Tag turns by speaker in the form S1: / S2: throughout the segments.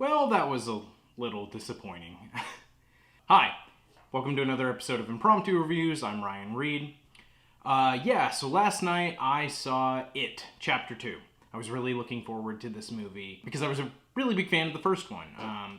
S1: Well, that was a little disappointing. Hi, welcome to another episode of Impromptu Reviews. I'm Ryan Reed. So last night I saw It, Chapter 2. I was really looking forward to this movie because I was a really big fan of the first one,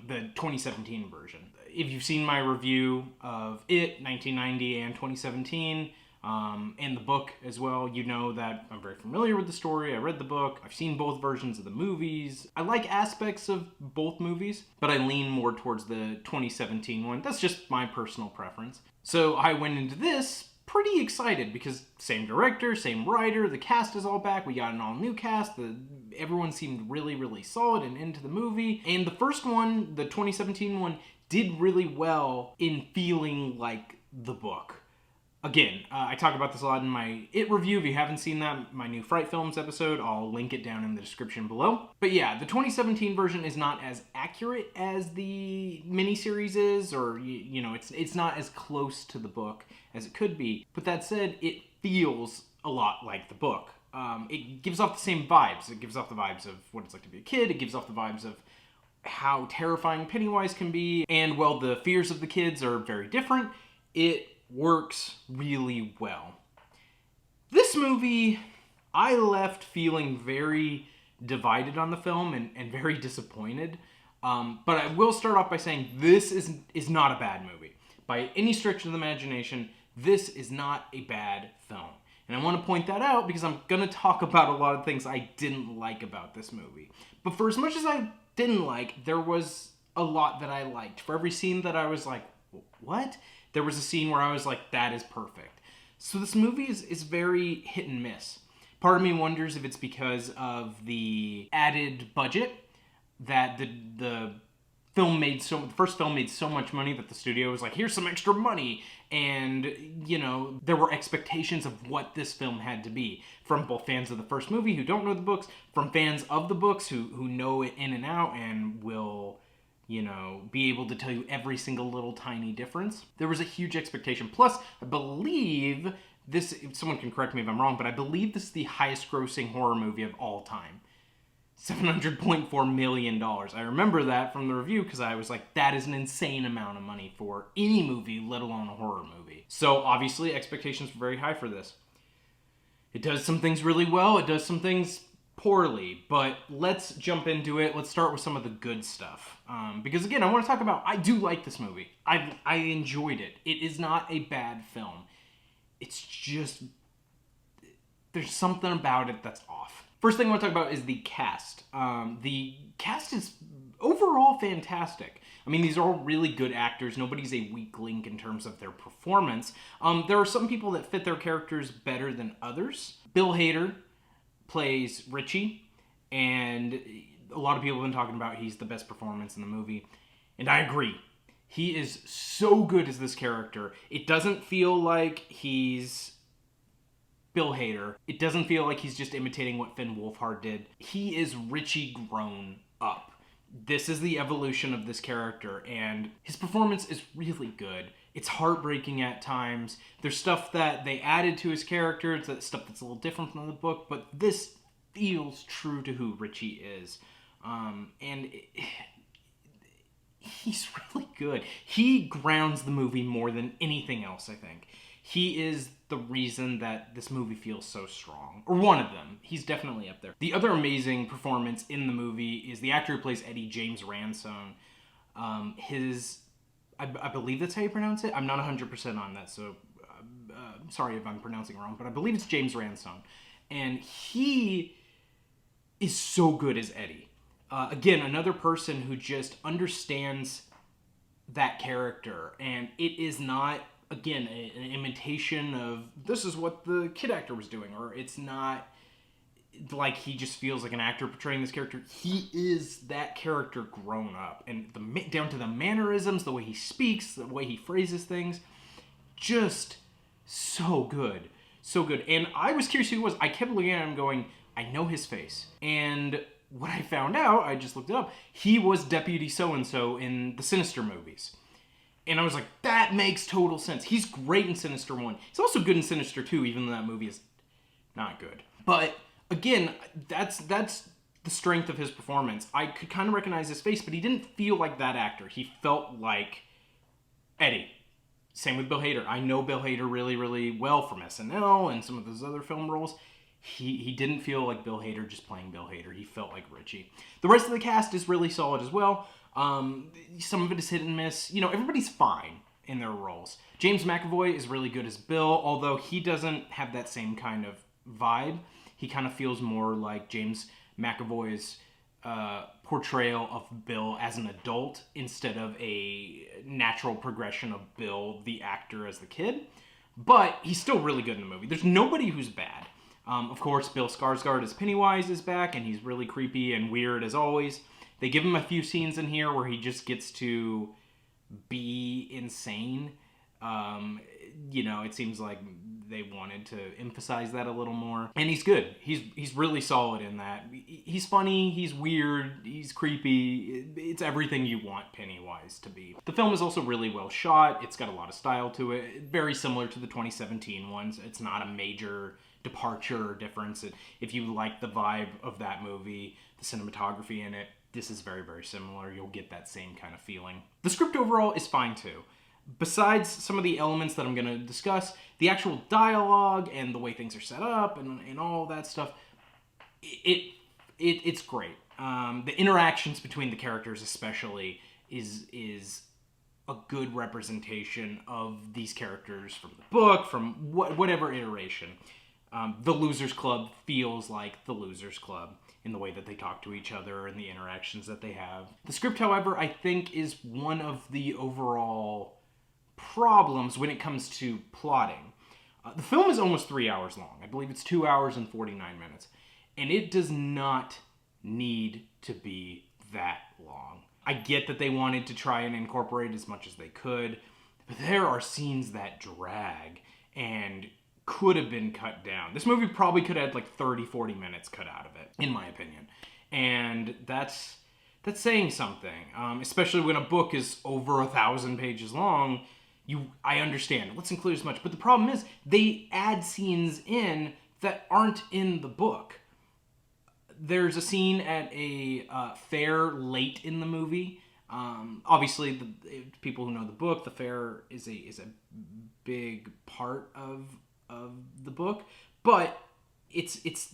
S1: the 2017 version. If you've seen my review of It, 1990 and 2017, and the book as well, you know that I'm very familiar with the story. I read the book. I've seen both versions of the movies. I like aspects of both movies, but I lean more towards the 2017 one. That's just my personal preference. So I went into this pretty excited because same director, same writer, the cast is all back. We got an all new cast. Everyone seemed really, really solid and into the movie. And the first one, the 2017 one, did really well in feeling like the book. Again, I talk about this a lot in my It review. If you haven't seen that, my new Fright Films episode, I'll link it down in the description below. But yeah, the 2017 version is not as accurate as the miniseries is, or, it's not as close to the book as it could be. But that said, it feels a lot like the book. It gives off the same vibes. It gives off the vibes of what it's like to be a kid. It gives off the vibes of how terrifying Pennywise can be. And while the fears of the kids are very different, it works really well. This movie, I left feeling very divided on the film and very disappointed. But I will start off by saying this is not a bad movie. By any stretch of the imagination, this is not a bad film. And I want to point that out because I'm going to talk about a lot of things I didn't like about this movie. But for as much as I didn't like, there was a lot that I liked. For every scene that I was like, what? There was a scene where I was like, that is perfect. So this movie is very hit and miss. Part of me wonders if it's because of the added budget that the first film made so much money that the studio was like, here's some extra money. And, there were expectations of what this film had to be from both fans of the first movie who don't know the books, from fans of the books who know it in and out and will be able to tell you every single little tiny difference. There was a huge expectation. Plus, I believe this, if someone can correct me if I'm wrong, but I believe this is the highest grossing horror movie of all time. $700.4 million. I remember that from the review because I was like, that is an insane amount of money for any movie, let alone a horror movie. So obviously expectations were very high for this. It does some things really well. It does some things poorly, but let's jump into it. Let's start with some of the good stuff. Because again, I want to talk about, I do like this movie. I enjoyed it. It is not a bad film. It's just, there's something about it that's off. First thing I want to talk about is the cast. The cast is overall fantastic. I mean, these are all really good actors. Nobody's a weak link in terms of their performance. There are some people that fit their characters better than others. Bill Hader plays Richie, and a lot of people have been talking about he's the best performance in the movie, and I agree. He is so good as this character. It doesn't feel like he's Bill Hader. It doesn't feel like he's just imitating what Finn Wolfhard did. He is Richie grown up. This is the evolution of this character, and his performance is really good. It's heartbreaking at times. There's stuff that they added to his character, stuff that's a little different from the book, but this feels true to who Richie is. He's really good. He grounds the movie more than anything else, I think. He is the reason that this movie feels so strong. Or one of them. He's definitely up there. The other amazing performance in the movie is the actor who plays Eddie, James Ransone. I believe that's how you pronounce it. I'm not 100% on that, so sorry if I'm pronouncing it wrong, but I believe it's James Ransone. And he is so good as Eddie. Again, another person who just understands that character, and it is not, again, an imitation of this is what the kid actor was doing, or it's not like he just feels like an actor portraying this character. He is that character grown up, and down to the mannerisms, the way he speaks, the way he phrases things, just so good. So good. And I was curious who he was. I kept looking at him going, I know his face. And what I found out, I just looked it up, he was Deputy So-and-so in the Sinister movies. And I was like, that makes total sense. He's great in Sinister 1. He's also good in Sinister 2, even though that movie is not good. But again, that's the strength of his performance. I could kind of recognize his face, but he didn't feel like that actor. He felt like Eddie. Same with Bill Hader. I know Bill Hader really, really well from SNL and some of those other film roles. He didn't feel like Bill Hader just playing Bill Hader. He felt like Richie. The rest of the cast is really solid as well. Some of it is hit and miss. You know, everybody's fine in their roles. James McAvoy is really good as Bill, although he doesn't have that same kind of vibe. He kind of feels more like James McAvoy's portrayal of Bill as an adult instead of a natural progression of Bill, the actor, as the kid. But he's still really good in the movie. There's nobody who's bad. Of course, Bill Skarsgård as Pennywise is back, and he's really creepy and weird as always. They give him a few scenes in here where he just gets to be insane. You know, it seems like they wanted to emphasize that a little more. And he's good. He's really solid in that. He's funny, he's weird, he's creepy. It's everything you want Pennywise to be. The film is also really well shot. It's got a lot of style to it. Very similar to the 2017 ones. It's not a major departure or difference. If you like the vibe of that movie, the cinematography in it, this is very, very similar. You'll get that same kind of feeling. The script overall is fine too. Besides some of the elements that I'm going to discuss, the actual dialogue and the way things are set up and all that stuff, it's great. The interactions between the characters especially is a good representation of these characters from the book, from whatever iteration. The Losers Club feels like the Losers Club in the way that they talk to each other and the interactions that they have. The script, however, I think is one of the overall problems when it comes to plotting. The film is almost 3 hours long. I believe it's 2 hours and 49 minutes. And it does not need to be that long. I get that they wanted to try and incorporate as much as they could, but there are scenes that drag and could have been cut down. This movie probably could have had like 30-40 minutes cut out of it, in my opinion. And that's saying something, especially when a book is over 1,000 pages long. I understand, let's include as much. But the problem is, they add scenes in that aren't in the book. There's a scene at a fair late in the movie. Obviously, people who know the book, the fair is a big part of the book, but it's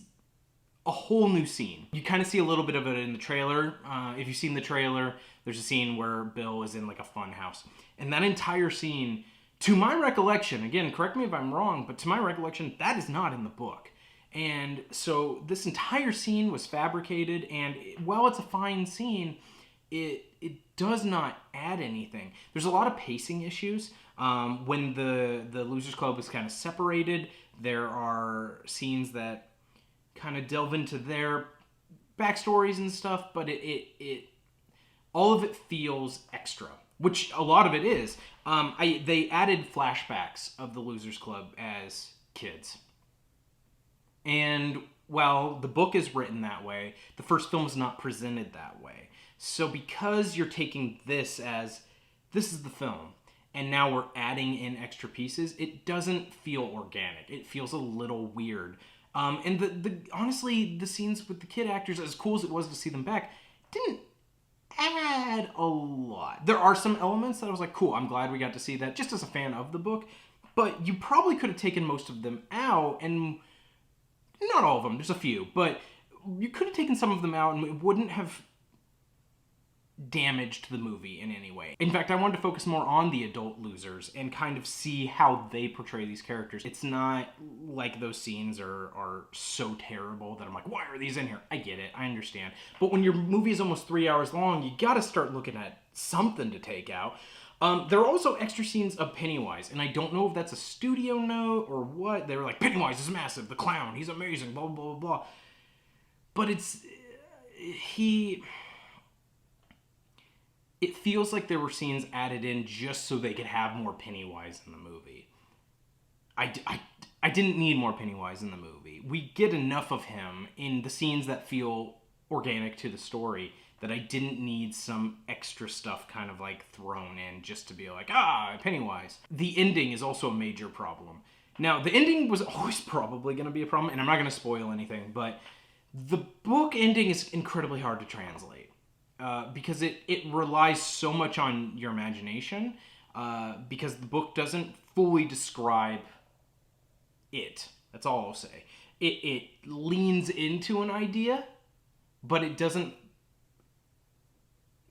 S1: a whole new scene. You kind of see a little bit of it in the trailer. If you've seen the trailer, there's a scene where Bill is in like a fun house. And that entire scene, to my recollection, again, correct me if I'm wrong, but to my recollection, that is not in the book. And so this entire scene was fabricated, and while it's a fine scene, it does not add anything. There's a lot of pacing issues. When the Losers Club is kind of separated, there are scenes that kind of delve into their backstories and stuff, but it all of it feels extra, which a lot of it is. They added flashbacks of the Losers Club as kids. And while the book is written that way, the first film is not presented that way. So because you're taking this as, this is the film, and now we're adding in extra pieces, it doesn't feel organic. It feels a little weird. And honestly, the scenes with the kid actors, as cool as it was to see them back, didn't add a lot. There are some elements that I was like, cool, I'm glad we got to see that, just as a fan of the book. But you probably could have taken most of them out, and not all of them, there's a few, but you could have taken some of them out and it wouldn't have damaged the movie in any way. In fact, I wanted to focus more on the adult losers and kind of see how they portray these characters. It's not like those scenes are so terrible that I'm like, why are these in here? I get it, I understand. But when your movie is almost 3 hours long, you gotta start looking at something to take out. There are also extra scenes of Pennywise, and I don't know if that's a studio note or what. They were like, Pennywise is massive, the clown, he's amazing, blah, blah, blah, blah. But it feels like there were scenes added in just so they could have more Pennywise in the movie. I didn't need more Pennywise in the movie. We get enough of him in the scenes that feel organic to the story that I didn't need some extra stuff kind of like thrown in just to be like, Pennywise. The ending is also a major problem. Now, the ending was always probably going to be a problem, and I'm not going to spoil anything, but The book ending is incredibly hard to translate because it relies so much on your imagination because the book doesn't fully describe it. That's all I'll say. It leans into an idea, but it doesn't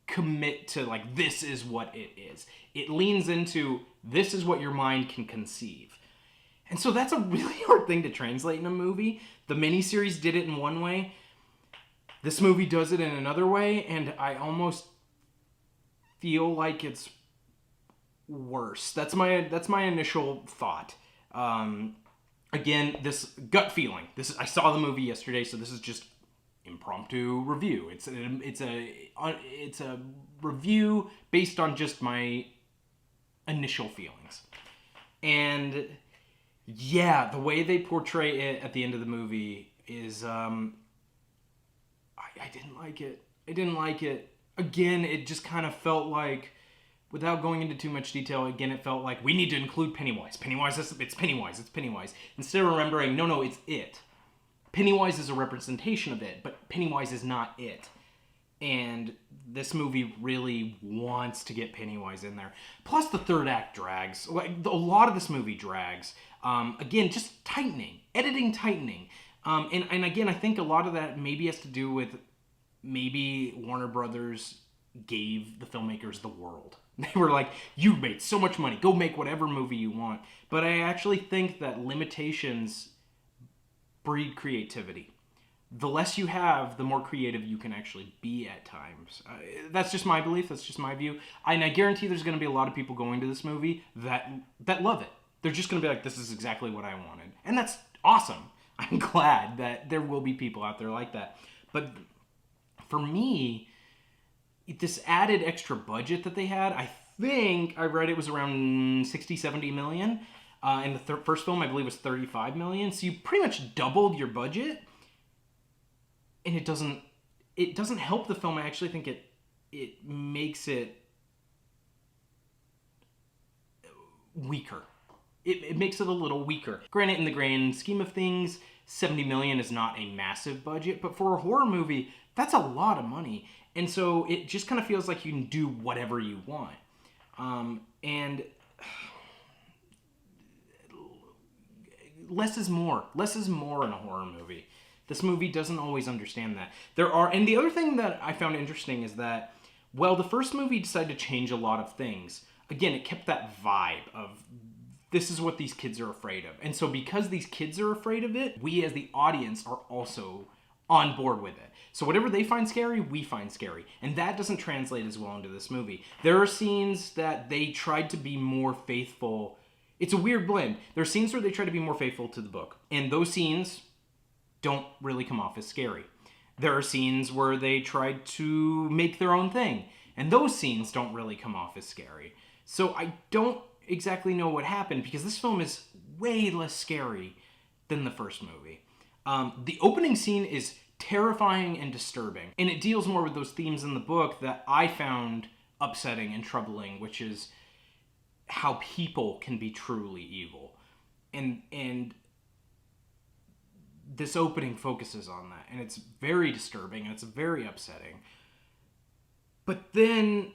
S1: commit to like this is what it is. It leans into this is what your mind can conceive. And so that's a really hard thing to translate in a movie. The miniseries did it in one way. This movie does it in another way, and I almost feel like it's worse. That's my initial thought. Again, this gut feeling. I saw the movie yesterday, so this is just impromptu review. It's a review based on just my initial feelings. And yeah, the way they portray it at the end of the movie is I didn't like it. I didn't like it. Again, it just kind of felt like, without going into too much detail, again, it felt like we need to include Pennywise. It's Pennywise. Instead of remembering, no, it's it. Pennywise is a representation of it, but Pennywise is not it. And this movie really wants to get Pennywise in there. Plus, the third act drags. Like, a lot of this movie drags. Again, just editing tightening. And again, I think a lot of that maybe has to do with maybe Warner Brothers gave the filmmakers the world. They were like, you made so much money, go make whatever movie you want. But I actually think that limitations breed creativity. The less you have, the more creative you can actually be at times. That's just my belief. That's just my view. And I guarantee there's going to be a lot of people going to this movie that love it. They're just going to be like, this is exactly what I wanted. And that's awesome. I'm glad that there will be people out there like that. But for me, this added extra budget that they had, I think I read it was around 60, 70 million. And the first film, I believe, was 35 million. So you pretty much doubled your budget. And it doesn't help the film. I actually think it makes it weaker. It makes it a little weaker. Granted, in the grand scheme of things, 70 million is not a massive budget, but for a horror movie, that's a lot of money. And so it just kind of feels like you can do whatever you want. And less is more. Less is more in a horror movie. This movie doesn't always understand that. And the other thing that I found interesting is that, well, the first movie decided to change a lot of things. Again, it kept that vibe of, this is what these kids are afraid of. And so because these kids are afraid of it, we as the audience are also on board with it. So whatever they find scary, we find scary. And that doesn't translate as well into this movie. There are scenes that they tried to be more faithful. It's a weird blend. There are scenes where they try to be more faithful to the book. And those scenes don't really come off as scary. There are scenes where they tried to make their own thing. And those scenes don't really come off as scary. So I don't exactly know what happened, because this film is way less scary than the first movie. The opening scene is terrifying and disturbing, and it deals more with those themes in the book that I found upsetting and troubling, which is how people can be truly evil. And this opening focuses on that, and it's very disturbing, and it's very upsetting. But then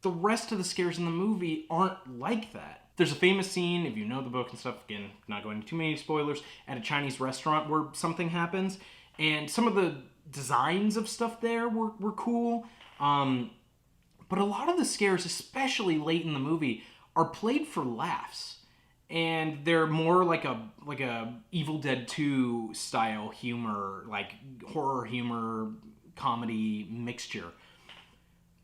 S1: the rest of the scares in the movie aren't like that. There's a famous scene, if you know the book and stuff, again, not going into too many spoilers, at a Chinese restaurant where something happens, and some of the designs of stuff there were cool. But a lot of the scares, especially late in the movie, are played for laughs. And they're more like a Evil Dead 2 style humor, like horror humor, comedy mixture.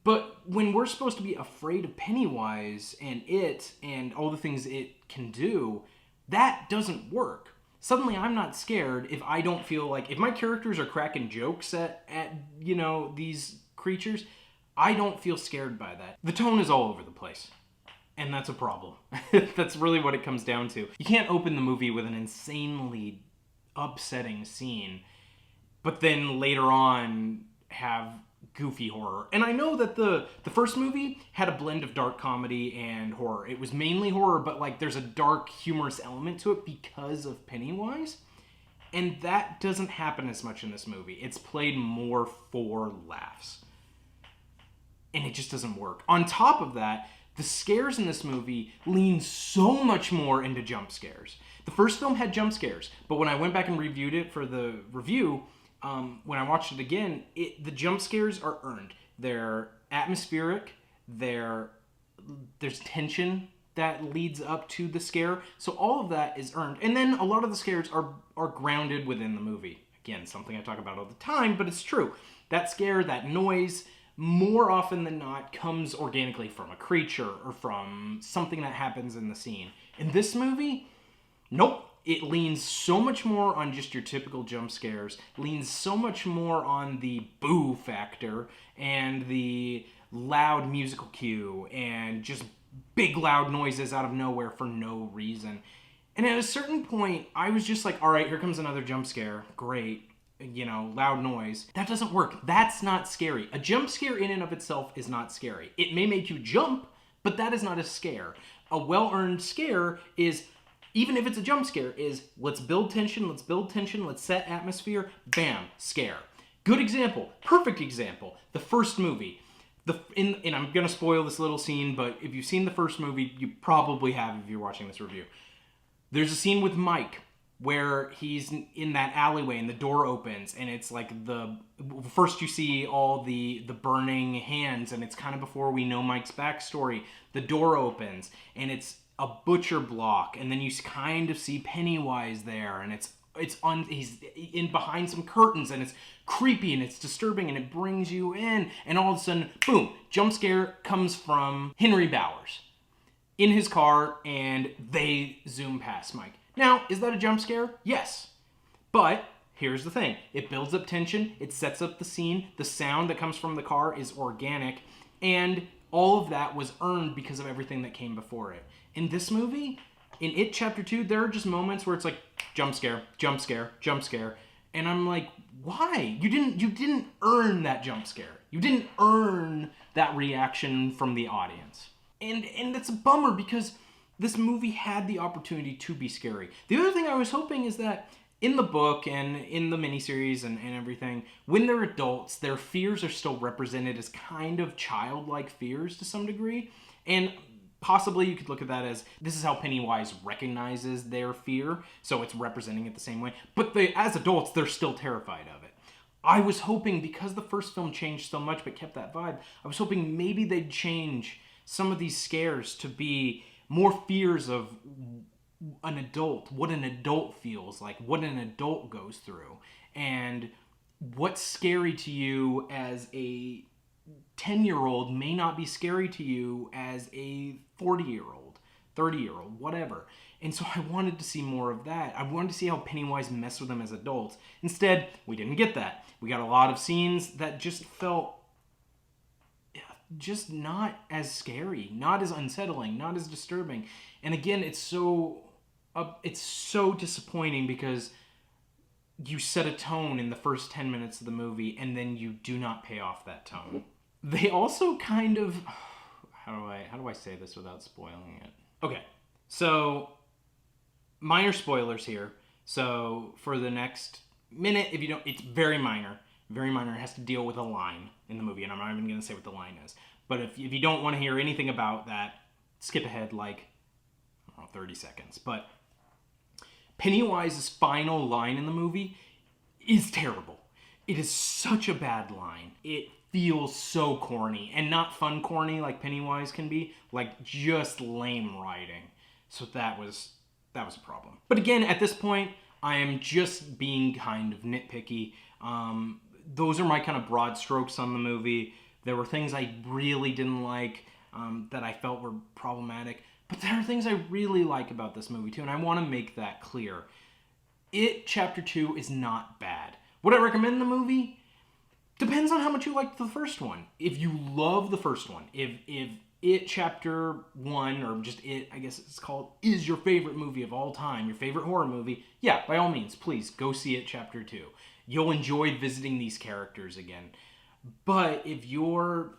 S1: But when we're supposed to be afraid of Pennywise and it and all the things it can do, that doesn't work. Suddenly I'm not scared if I don't feel like, if my characters are cracking jokes at these creatures, I don't feel scared by that. The tone is all over the place. And that's a problem. That's really what it comes down to. You can't open the movie with an insanely upsetting scene, but then later on have goofy horror. And I know that the first movie had a blend of dark comedy and horror. It was mainly horror, but like there's a dark, humorous element to it because of Pennywise. And that doesn't happen as much in this movie. It's played more for laughs. And it just doesn't work. On top of that, the scares in this movie lean so much more into jump scares. The first film had jump scares, but when I went back and reviewed it for the review, when I watched it again, the jump scares are earned. They're atmospheric, there's tension that leads up to the scare, so all of that is earned. And then a lot of the scares are grounded within the movie. Again, something I talk about all the time, but it's true. That scare, that noise, more often than not, comes organically from a creature or from something that happens in the scene. In this movie, nope. It leans so much more on just your typical jump scares, leans so much more on the boo factor and the loud musical cue and just big loud noises out of nowhere for no reason. And at a certain point, I was just like, all right, here comes another jump scare. Great. Loud noise. That doesn't work. That's not scary. A jump scare in and of itself is not scary. It may make you jump, but that is not a scare. A well-earned scare is, even if it's a jump scare, is let's build tension, let's set atmosphere, bam, scare. Good example, perfect example, the first movie. And I'm going to spoil this little scene, but if you've seen the first movie, you probably have if you're watching this review. There's a scene with Mike where he's in that alleyway and the door opens and it's like first you see all the burning hands and it's kind of before we know Mike's backstory. The door opens and it's a butcher block and then you kind of see Pennywise there and he's in behind some curtains and it's creepy and it's disturbing and it brings you in and all of a sudden, boom, jump scare comes from Henry Bowers in his car and they zoom past Mike. Now, is that a jump scare? Yes. But here's the thing. It builds up tension. It sets up the scene. The sound that comes from the car is organic. And all of that was earned because of everything that came before it. In this movie, in It Chapter 2, there are just moments where it's like, jump scare, jump scare, jump scare. And I'm like, why? You didn't earn that jump scare. You didn't earn that reaction from the audience. And it's a bummer because this movie had the opportunity to be scary. The other thing I was hoping is that in the book and in the miniseries and everything, when they're adults, their fears are still represented as kind of childlike fears to some degree. And possibly you could look at that as this is how Pennywise recognizes their fear, so it's representing it the same way. But as adults, they're still terrified of it. I was hoping, because the first film changed so much but kept that vibe, I was hoping maybe they'd change some of these scares to be more fears of an adult, what an adult feels like, what an adult goes through, and what's scary to you as a 10-year-old may not be scary to you as a 40-year-old, 30-year-old, whatever. And so I wanted to see more of that. I wanted to see how Pennywise messed with them as adults. Instead, we didn't get that. We got a lot of scenes that just felt just not as scary, not as unsettling, not as disturbing. And again, it's so disappointing because you set a tone in the first 10 minutes of the movie and then you do not pay off that tone. They also kind of, how do I say this without spoiling it? Okay, so minor spoilers here. So for the next minute, if you don't, it's very minor. Very minor. It has to deal with a line in the movie, and I'm not even going to say what the line is. But if you don't want to hear anything about that, skip ahead like 30 seconds. But Pennywise's final line in the movie is terrible. It is such a bad line. It feels so corny, and not fun corny like Pennywise can be, like just lame writing. So that was a problem. But again, at this point, I am just being kind of nitpicky. Those are my kind of broad strokes on the movie. There were things I really didn't like that I felt were problematic. But there are things I really like about this movie too, and I want to make that clear. It Chapter 2 is not bad. Would I recommend the movie? Depends on how much you liked the first one. If you love the first one, if It Chapter 1, or just It, I guess it's called, is your favorite movie of all time, your favorite horror movie, yeah, by all means, please go see It Chapter 2. You'll enjoy visiting these characters again. But if you're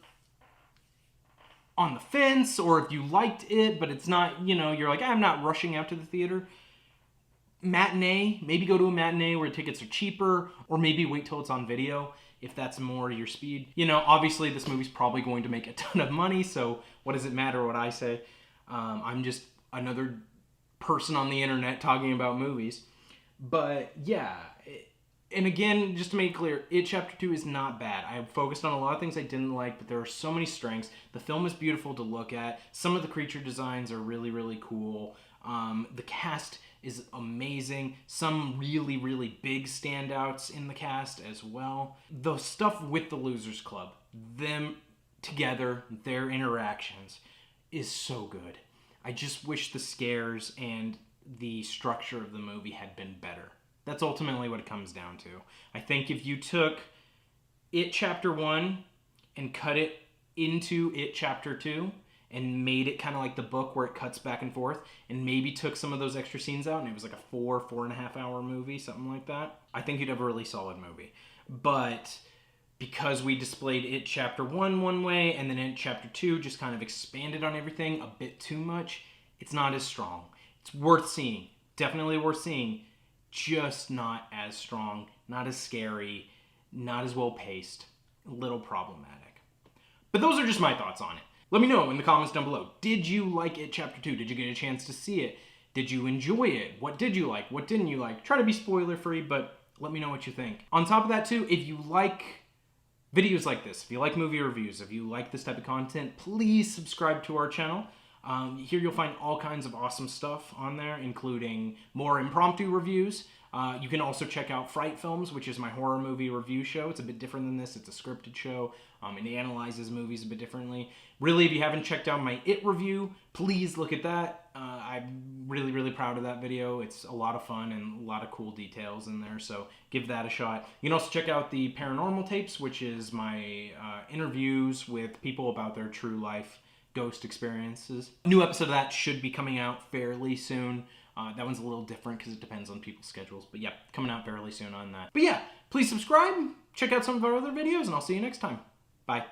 S1: on the fence, or if you liked it, but it's not, you're like, I'm not rushing out to the theater, matinee, maybe go to a matinee where tickets are cheaper, or maybe wait till it's on video if that's more your speed. You know, obviously this movie's probably going to make a ton of money, so what does it matter what I say? I'm just another person on the internet talking about movies. But yeah, and again, just to make it clear, It Chapter 2 is not bad. I have focused on a lot of things I didn't like, but there are so many strengths. The film is beautiful to look at. Some of the creature designs are really, really cool. The cast is amazing. Some really, really big standouts in the cast as well. The stuff with the Losers Club, them together, their interactions, is so good. I just wish the scares and the structure of the movie had been better. That's ultimately what it comes down to. I think if you took It Chapter 1 and cut it into It Chapter 2 and made it kind of like the book where it cuts back and forth, and maybe took some of those extra scenes out and it was like a 4.5 hour movie, something like that, I think you'd have a really solid movie. But because we displayed It Chapter 1 one way and then It Chapter 2 just kind of expanded on everything a bit too much, it's not as strong. It's worth seeing. Definitely worth seeing. Just not as strong, not as scary, not as well paced, a little problematic. But those are just my thoughts on it. Let me know in the comments down below. Did you like It Chapter 2? Did you get a chance to see it? Did you enjoy it? What did you like? What didn't you like? Try to be spoiler free, but let me know what you think. On top of that too, if you like videos like this, if you like movie reviews, if you like this type of content, please subscribe to our channel. Here you'll find all kinds of awesome stuff on there, including more impromptu reviews. You can also check out Fright Films, which is my horror movie review show. It's a bit different than this. It's a scripted show. It analyzes movies a bit differently. Really, if you haven't checked out my It review, please look at that. I'm really, really proud of that video. It's a lot of fun and a lot of cool details in there, so give that a shot. You can also check out the Paranormal Tapes, which is my interviews with people about their true life ghost experiences. A new episode of that should be coming out fairly soon. That one's a little different because it depends on people's schedules. But yeah, coming out fairly soon on that. But yeah, please subscribe, check out some of our other videos, and I'll see you next time. Bye.